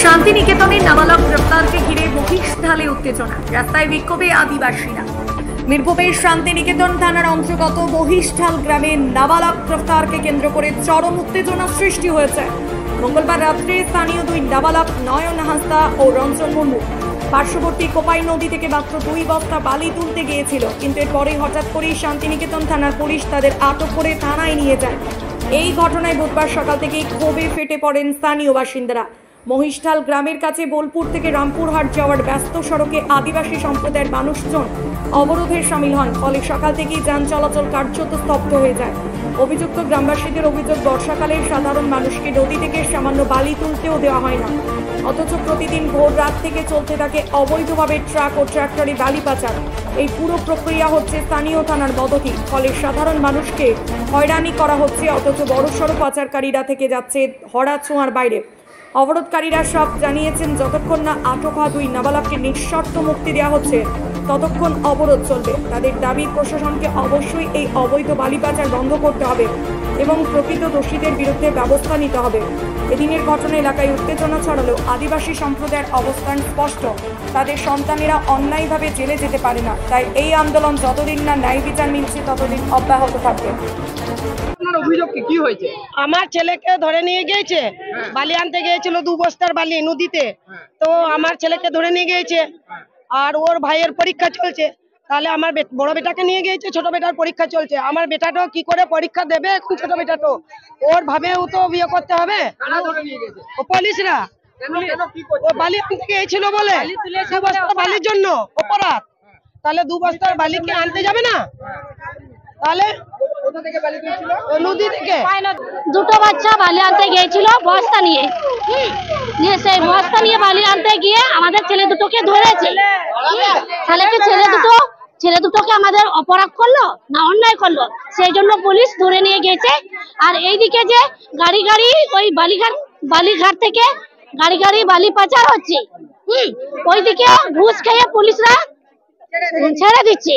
শান্তিনিকেতনে নাবালক গ্রেপ্তারকে ঘিরে মহিষঢালে উত্তেজনা, রাস্তায় বিক্ষোভে আদিবাসীরা। মিরপুরের শান্তিনিকেতন থানার অন্তর্গত মহিষঢাল গ্রামে নাবালক গ্রেপ্তারকে কেন্দ্র করে চরম উত্তেজনা সৃষ্টি হয়েছে। মঙ্গলবার রাত্রে স্থানীয় দুই নাবালক নয়ন হাঁসদা ও রঞ্জন মুর্মু পার্শ্ববর্তী কোপাই নদী থেকে মাত্র 2 বস্তা বালি তুলতে গিয়েছিল, কিন্তু এরপরে হঠাৎ করেই শান্তিনিকেতন থানার পুলিশ তাদের আটক করে থানায় নিয়ে যায়। এই ঘটনায় বুধবার সকাল থেকেই ক্ষোভে ফেটে পড়েন স্থানীয় বাসিন্দারা। মহিষঢাল গ্রামের কাছে বোলপুর থেকে রামপুরহাট যাওয়ার ব্যস্ত সড়কে আদিবাসী সম্প্রদায়ের মানুষজন অবরোধে সামিল হন, ফলে সকাল থেকেই যান চলাচল কার্যত স্তব্ধ হয়ে যায়। অভিযুক্ত গ্রামবাসীদের অভিযোগ, বর্ষাকালে সাধারণ মানুষকে নদী থেকে সামান্য বালি তুলতেও দেওয়া হয় না, অথচ প্রতিদিন ভোর রাত থেকে চলতে থাকে অবৈধভাবে ট্রাক ও ট্রাক্টরে বালি পাচার। এই পুরো প্রক্রিয়া হচ্ছে স্থানীয় থানার মদতি, ফলে সাধারণ মানুষকে হয়রানি করা হচ্ছে, অথচ বড়সড় পাচারকারীরা থেকে যাচ্ছে ধরা ছোঁয়ার বাইরে। অবরোধকারীরা সব জানিয়েছেন, যতক্ষণ না আটক হওয়া দুই নাবালককে নিঃশর্ত মুক্তি দেওয়া হচ্ছে ততক্ষণ অবরোধ চলবে। তাদের দাবি, প্রশাসনকে অবশ্যই এই অবৈধ বালি পাচার বন্ধ করতে হবে এবং প্রকৃত দোষীদের বিরুদ্ধে ব্যবস্থা নিতে হবে। এদিনের ঘটনা এলাকায় উত্তেজনা ছড়ালেও আদিবাসী সম্প্রদায়ের অবস্থান স্পষ্ট, তাদের সন্তানেরা অন্যায়ভাবে জেলে যেতে পারে না। তাই এই আন্দোলন যতদিন না ন্যায় বিচার মিলছে ততদিন অব্যাহত থাকবে। আমার ছেলেকে ধরে নিয়ে গিয়েছে, বালি আনতে গিয়েছিল 2 বস্তার বালি নদীতে। তো আমার ছেলেকে ধরে নিয়ে গিয়েছে, আর ওর ভাইয়ের পরীক্ষা চলছে। তাহলে আমার বড় বেটাকে নিয়ে গিয়েছে, ছোট বেটার পরীক্ষা চলছে। আমার বেটাটাও কি করে পরীক্ষা দেবে এখন? ছোট বেটাটো ওর ভাবেও তো বিয়ে করতে হবে। ও পুলিশরা ও বালি আনতে গিয়েছিল বলে 2 বস্তার বালির জন্য অপরাধ। তাহলে 2 বস্তার বালিকে আনতে যাবে না? তাহলে নদী থেকে দুটো বাচ্চা বালি আনতে গিয়েছিল বস্তা নিয়ে, সেই বস্তা নিয়ে বালি আনতে গিয়ে আমাদের ছেলে দুটোকে ধরেছে। ছেলে দুটোকে আমাদের অপরাধ করলো না অন্যায় করলো, সেই জন্য পুলিশ ধরে নিয়ে গেছে। আর এইদিকে যে গাড়ি গাড়ি ওই বালিঘাট থেকে গাড়ি গাড়ি বালি পাচার হচ্ছে, ওইদিকে ঘুষ খেয়ে পুলিশরা ছেড়ে দিচ্ছে।